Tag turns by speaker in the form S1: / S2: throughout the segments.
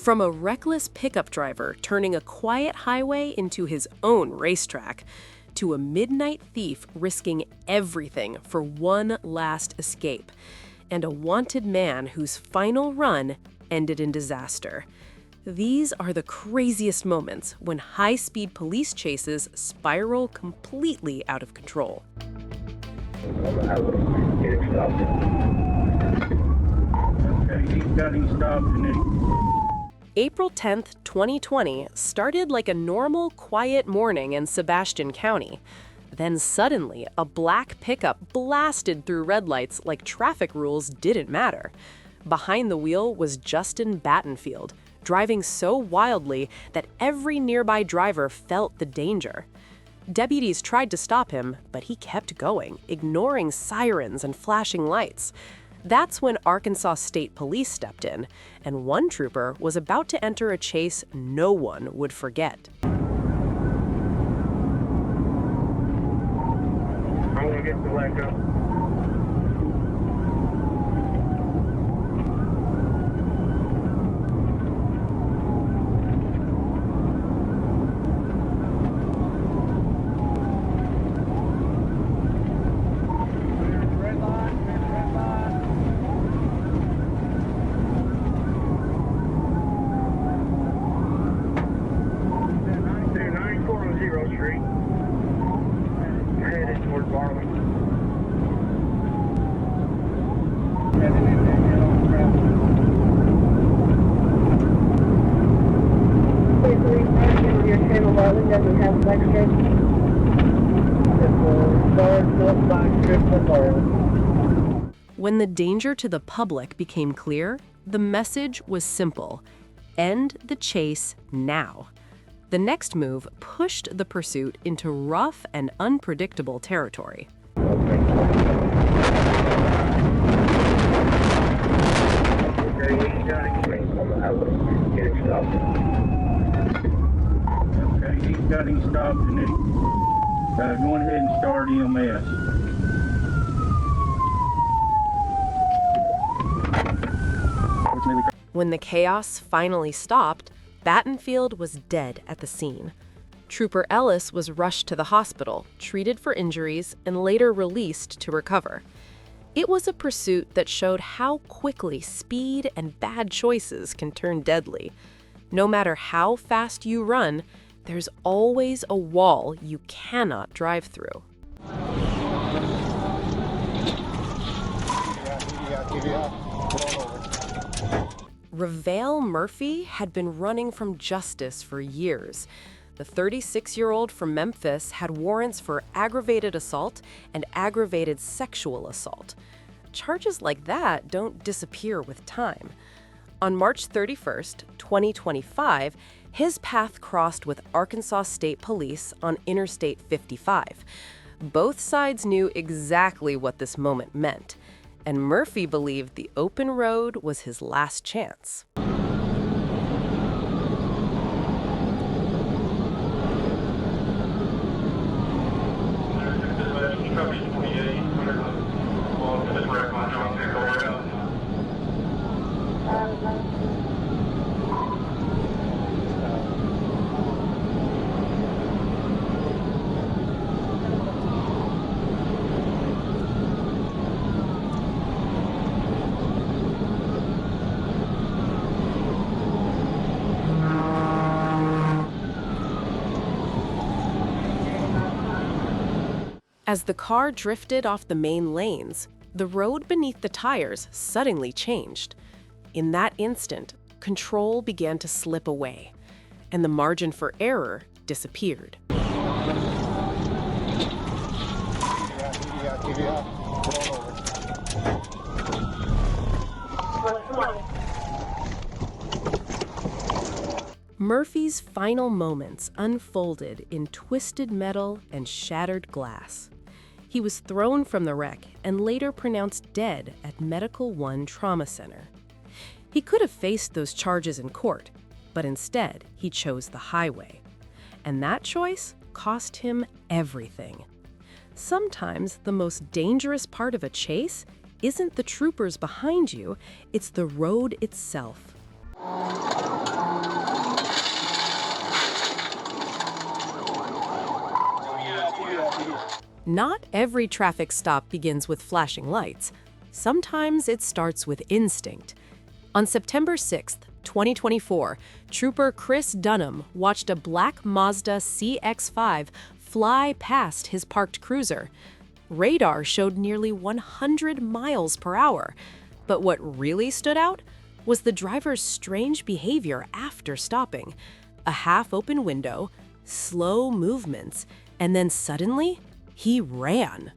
S1: From a reckless pickup driver turning a quiet highway into his own racetrack, to a midnight thief risking everything for one last escape, and a wanted man whose final run ended in disaster. These are the craziest moments when high-speed police chases spiral completely out of control. April 10th, 2020 started like a normal, quiet morning in Sebastian County. Then suddenly, a black pickup blasted through red lights like traffic rules didn't matter. Behind the wheel was Justin Battenfield, driving so wildly that every nearby driver felt the danger. Deputies tried to stop him, but he kept going, ignoring sirens and flashing lights. That's when Arkansas State Police stepped in, and one trooper was about to enter a chase no one would forget.
S2: I'm gonna get the leg up.
S1: When the danger to the public became clear, the message was simple: end the chase now. The next move pushed the pursuit into rough and unpredictable territory.
S2: He's got him stopped and then go ahead and start EMS.
S1: When the chaos finally stopped, Battenfield was dead at the scene. Trooper Ellis was rushed to the hospital, treated for injuries, and later released to recover. It was a pursuit that showed how quickly speed and bad choices can turn deadly. No matter how fast you run, there's always a wall you cannot drive through. Revale Murphy had been running from justice for years. The 36-year-old from Memphis had warrants for aggravated assault and aggravated sexual assault. Charges like that don't disappear with time. On March 31st, 2025, his path crossed with Arkansas State Police on Interstate 55. Both sides knew exactly what this moment meant, and Murphy believed the open road was his last chance. As the car drifted off the main lanes, the road beneath the tires suddenly changed. In that instant, control began to slip away, and the margin for error disappeared. Murphy's final moments unfolded in twisted metal and shattered glass. He was thrown from the wreck and later pronounced dead at Medical One Trauma Center. He could have faced those charges in court, but instead he chose the highway. And that choice cost him everything. Sometimes the most dangerous part of a chase isn't the troopers behind you, it's the road itself. Not every traffic stop begins with flashing lights. Sometimes it starts with instinct. On September 6th, 2024, Trooper Chris Dunham watched a black Mazda CX-5 fly past his parked cruiser. Radar showed nearly 100 miles per hour. But what really stood out was the driver's strange behavior after stopping. A half-open window, slow movements, and then suddenly, he ran.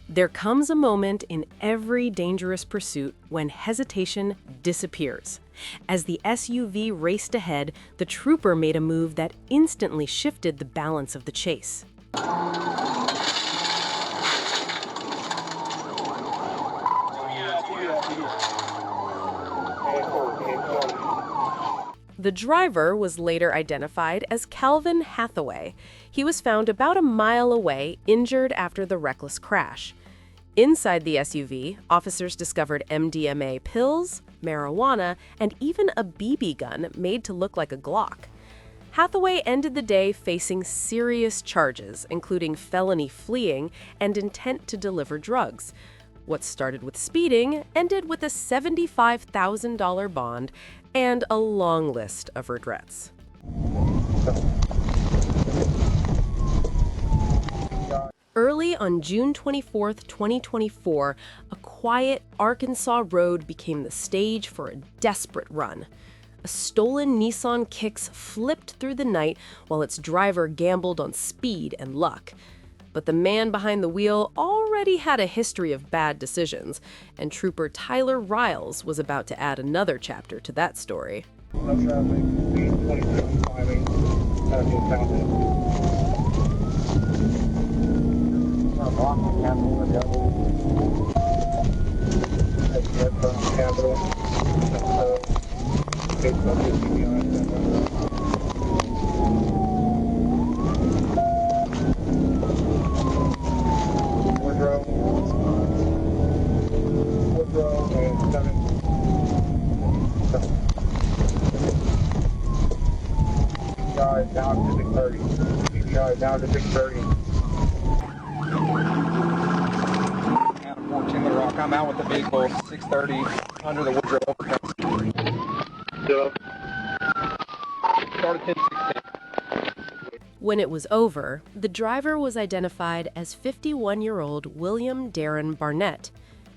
S1: There comes a moment in every dangerous pursuit when hesitation disappears. As the SUV raced ahead, the trooper made a move that instantly shifted the balance of the chase. The driver was later identified as Calvin Hathaway. He was found about a mile away, injured after the reckless crash. Inside the SUV, officers discovered MDMA pills, marijuana, and even a BB gun made to look like a Glock. Hathaway ended the day facing serious charges, including felony fleeing and intent to deliver drugs. What started with speeding ended with a $75,000 bond and a long list of regrets. Early on June 24, 2024, a quiet Arkansas road became the stage for a desperate run. A stolen Nissan Kicks flipped through the night while its driver gambled on speed and luck. But the man behind the wheel already had a history of bad decisions, and Trooper Tyler Riles was about to add another chapter to that story.
S2: Down to 630. CPI down to 630.
S3: And 14 the rock. I'm out with the vehicle, 630 under the Woodrow overpass. Started 1016.
S1: When it was over, the driver was identified as 51-year-old William Darren Barnett.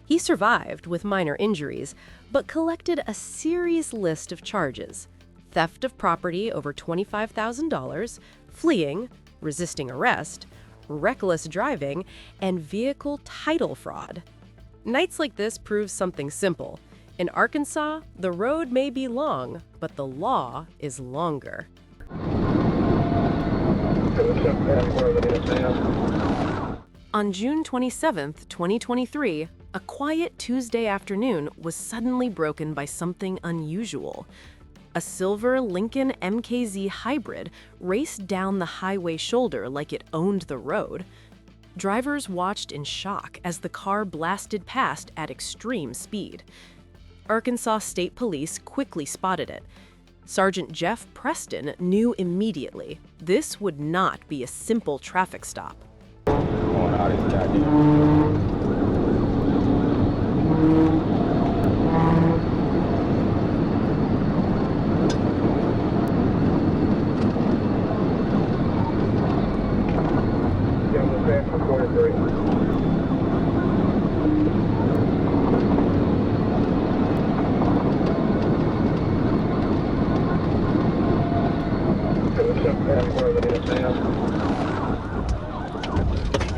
S1: He survived with minor injuries, but collected a serious list of charges: theft of property over $25,000, fleeing, resisting arrest, reckless driving, and vehicle title fraud. Nights like this prove something simple. In Arkansas, the road may be long, but the law is longer. On June 27, 2023, a quiet Tuesday afternoon was suddenly broken by something unusual. A silver Lincoln MKZ hybrid raced down the highway shoulder like it owned the road. Drivers watched in shock as the car blasted past at extreme speed. Arkansas State Police quickly spotted it. Sergeant Jeff Preston knew immediately this would not be a simple traffic stop.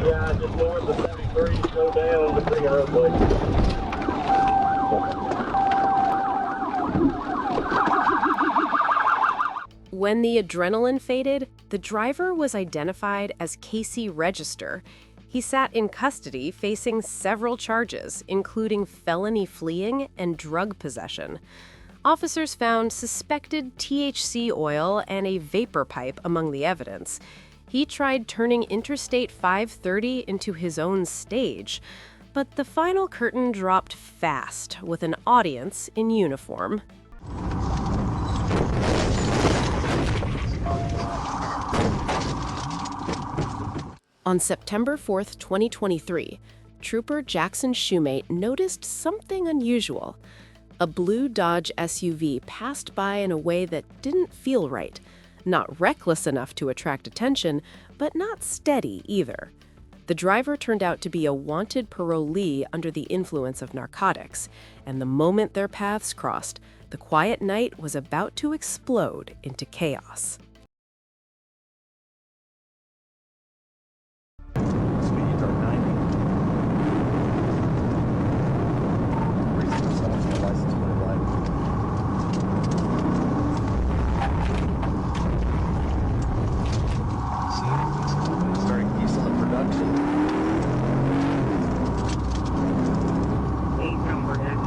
S2: Yeah, just north Where you slow down to pick it up, buddy.
S1: When the adrenaline faded, the driver was identified as Casey Register. He sat in custody facing several charges, including felony fleeing and drug possession. Officers found suspected THC oil and a vapor pipe among the evidence. He tried turning Interstate 530 into his own stage, but the final curtain dropped fast with an audience in uniform. On September 4th, 2023, Trooper Jackson Shoemate noticed something unusual. A blue Dodge SUV passed by in a way that didn't feel right. Not reckless enough to attract attention, but not steady either. The driver turned out to be a wanted parolee under the influence of narcotics, and the moment their paths crossed, the quiet night was about to explode into chaos.
S4: Speeds are 90. Reason for someone's got a license plate light. See, starting piece of the production.
S2: 8 number head.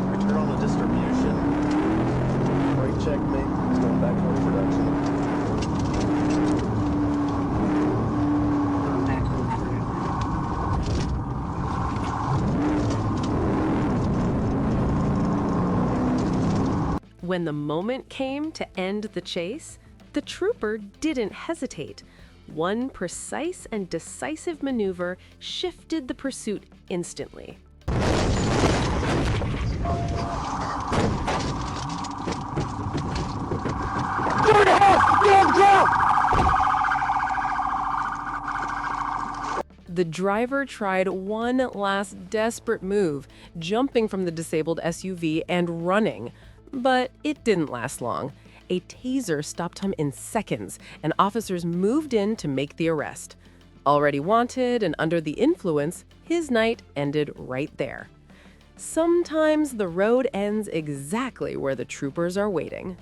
S4: Return on the distribution. Brake check me. It's going back to production.
S1: When the moment came to end the chase, the trooper didn't hesitate. One precise and decisive maneuver shifted the pursuit instantly. The driver tried one last desperate move, jumping from the disabled SUV and running. But it didn't last long. A taser stopped him in seconds, and officers moved in to make the arrest. Already wanted and under the influence, his night ended right there. Sometimes the road ends exactly where the troopers are waiting.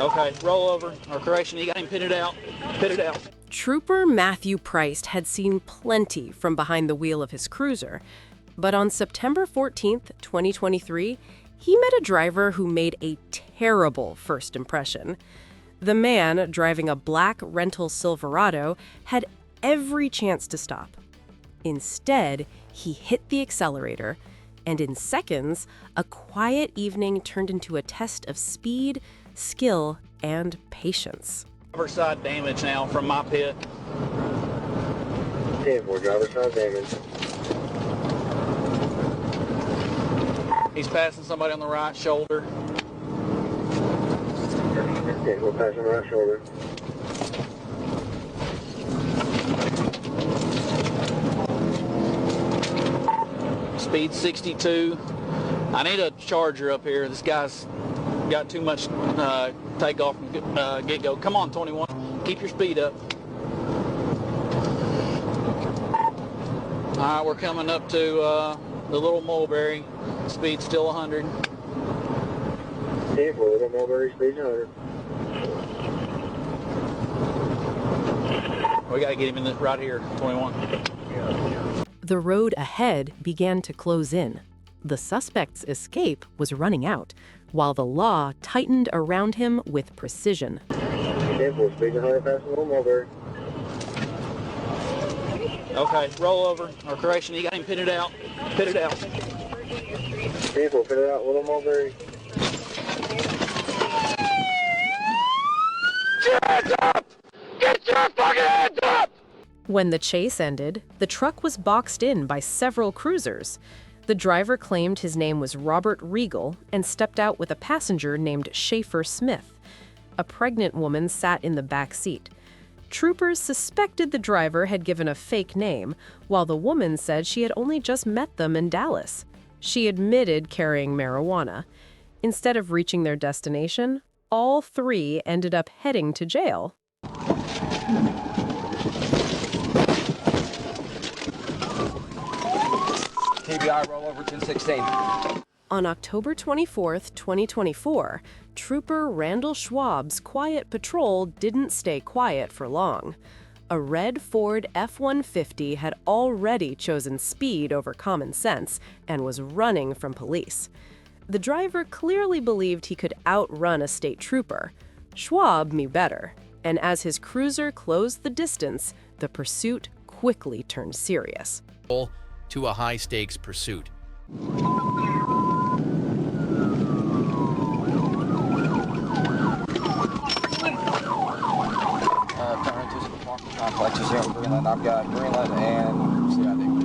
S5: Okay, roll over. Or correction, you got him pitted out. Pitted out.
S1: Trooper Matthew Price had seen plenty from behind the wheel of his cruiser. But on September 14th, 2023, he met a driver who made a terrible first impression. The man, driving a black rental Silverado, had every chance to stop. Instead, he hit the accelerator, and in seconds, a quiet evening turned into a test of speed, skill, and patience.
S5: Driver's side damage now from my pit.
S2: 10-4, driver's side damage.
S5: He's passing somebody on the right shoulder.
S2: Okay, we'll pass on the right shoulder.
S5: Speed 62. I need a charger up here. This guy's got too much takeoff and get-go. Come on, 21. Keep your speed up. All right, we're coming up to the Little Mulberry. Speed still 100.
S2: 10-4, Little Mulberry, speed 100.
S5: We got to get him in this right here, 21.
S1: The road ahead began to close in. The suspect's escape was running out, while the law tightened around him with precision.
S2: 10-4, speed 100 past Little Mulberry.
S5: Okay, roll over. Or correction, you got him pitted out. Pitted out.
S2: 10-4, fit it out, Little Mulberry.
S5: Get your hands up! Get your fucking hands up!
S1: When the chase ended, the truck was boxed in by several cruisers. The driver claimed his name was Robert Regal and stepped out with a passenger named Schaefer Smith. A pregnant woman sat in the back seat. Troopers suspected the driver had given a fake name, while the woman said she had only just met them in Dallas. She admitted carrying marijuana. Instead of reaching their destination, all three ended up heading to jail.
S3: TBI rollover 1016.
S1: On October 24, 2024, Trooper Randall Schwab's quiet patrol didn't stay quiet for long. A red Ford F-150 had already chosen speed over common sense and was running from police. The driver clearly believed he could outrun a state trooper. Schwab knew better, and as his cruiser closed the distance, the pursuit quickly turned serious.
S6: To a high-stakes pursuit.
S3: Turn into some apartment complexes here in Greenland. I've got Greenland and CID.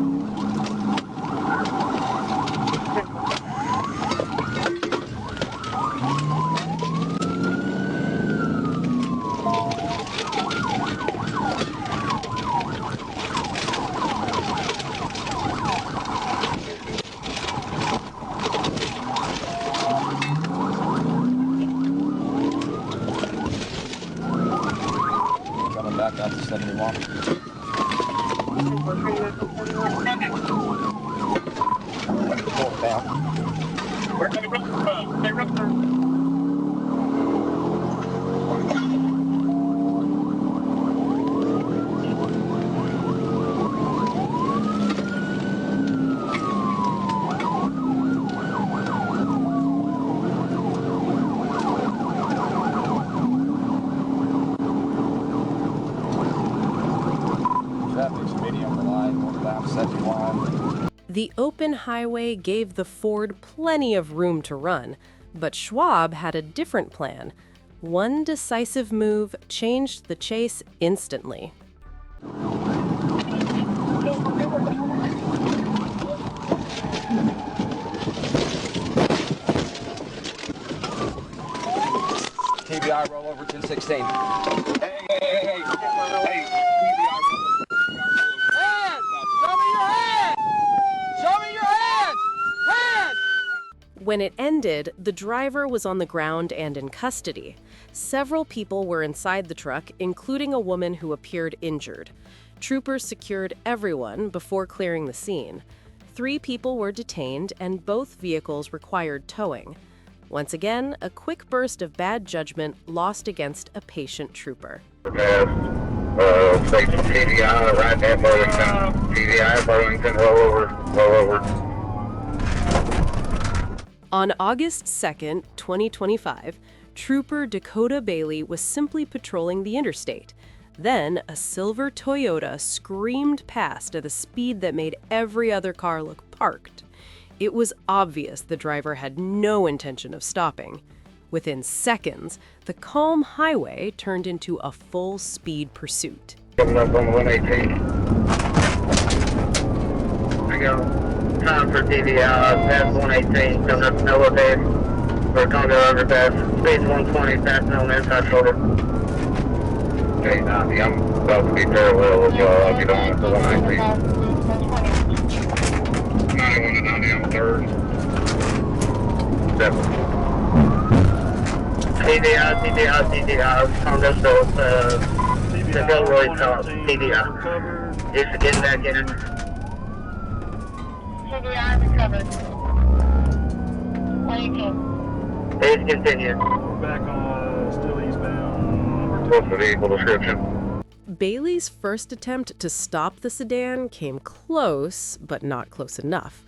S3: Back out to 71. Pull it down.
S1: The open highway gave the Ford plenty of room to run, but Schwab had a different plan. One decisive move changed the chase instantly.
S3: TBI rollover 1016. Hey, TBI
S1: When it ended, the driver was on the ground and in custody. Several people were inside the truck, including a woman who appeared injured. Troopers secured everyone before clearing the scene. 3 people were detained, and both vehicles required towing. Once again, a quick burst of bad judgment lost against a patient trooper.
S7: Station TDI, right at Burlington. TDI, Burlington, rollover.
S1: On August 2nd, 2025, Trooper Dakota Bailey was simply patrolling the interstate. Then, a silver Toyota screamed past at a speed that made every other car look parked. It was obvious the driver had no intention of stopping. Within seconds, the calm highway turned into a full-speed pursuit.
S7: Coming up on 118. I go. Time for TDI, past 118, coming up to Noah Bay, or Congo overpass, speed 120, passing on the inside shoulder. Okay, I'm about to be parallel with y'all, I'll get on to 119. 91 to 90 on 3rd. 7. TDI, Congo South, the Delroy Top, TDI. Just getting back in it. TDI recovered. 22. Please continue.
S2: We're back on still eastbound.
S7: What's the vehicle description?
S1: Bailey's first attempt to stop the sedan came close, but not close enough.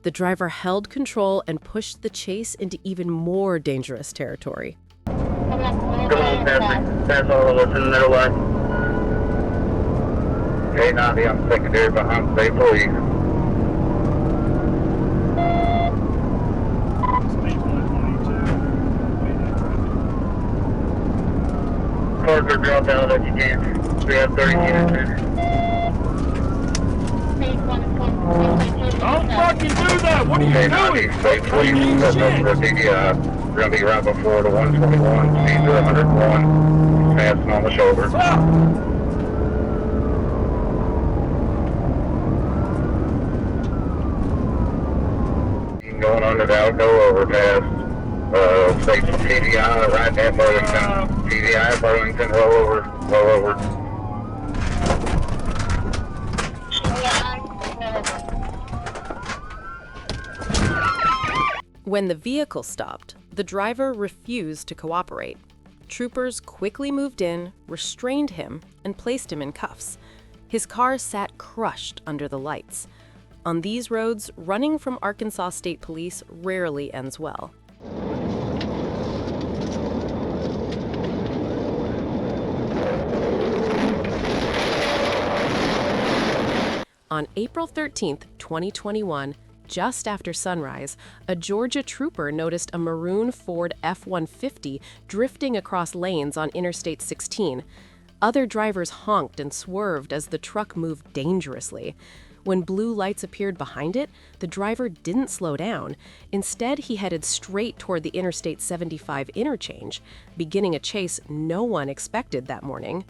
S1: The driver held control and pushed the chase into even more dangerous territory.
S7: Come on, pass all of us in the middle line. K90, I'm secondary behind state police. Cars are dropped out if you can. We have 30 units in.
S2: Don't fucking do that! What are you doing?
S7: State Police, for DDI. We're going to be right before the 121, Caesar 101, passing on the shoulder.
S2: Fuck!
S7: Going under the Alco overpass. State TDI right at Burlington. TDI at Burlington, roll over, roll over.
S1: When the vehicle stopped, the driver refused to cooperate. Troopers quickly moved in, restrained him, and placed him in cuffs. His car sat crushed under the lights. On these roads, running from Arkansas State Police rarely ends well. On April 13, 2021, just after sunrise, a Georgia trooper noticed a maroon Ford F-150 drifting across lanes on Interstate 16. Other drivers honked and swerved as the truck moved dangerously. When blue lights appeared behind it, the driver didn't slow down. Instead, he headed straight toward the Interstate 75 interchange, beginning a chase no one expected that morning.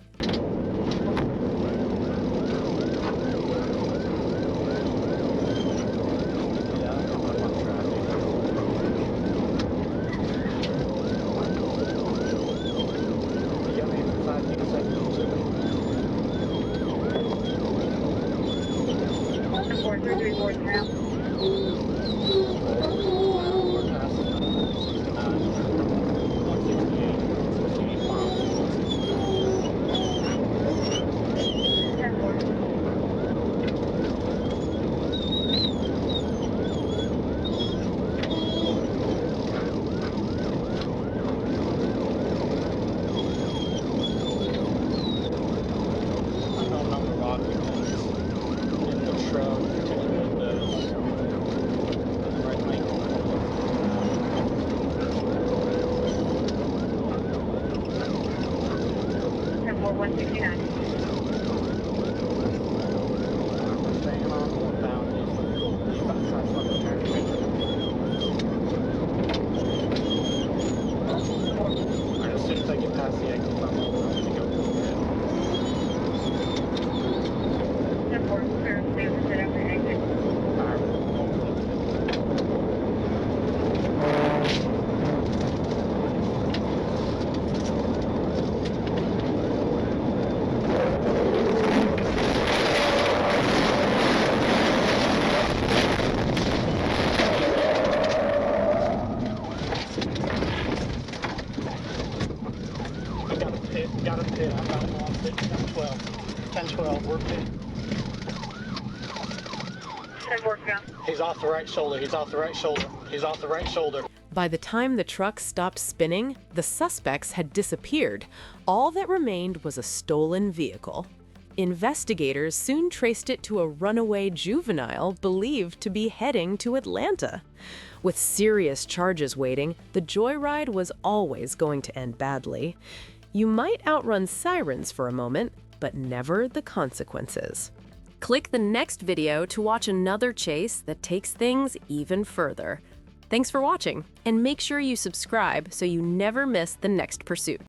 S5: Got him pit. I got him on pit. 10-12. 10-12. We're pit. He's off the right shoulder. He's off the right shoulder. He's off the right shoulder.
S1: By the time the truck stopped spinning, the suspects had disappeared. All that remained was a stolen vehicle. Investigators soon traced it to a runaway juvenile believed to be heading to Atlanta. With serious charges waiting, the joyride was always going to end badly. You might outrun sirens for a moment, but never the consequences. Click the next video to watch another chase that takes things even further. Thanks for watching, and make sure you subscribe so you never miss the next pursuit.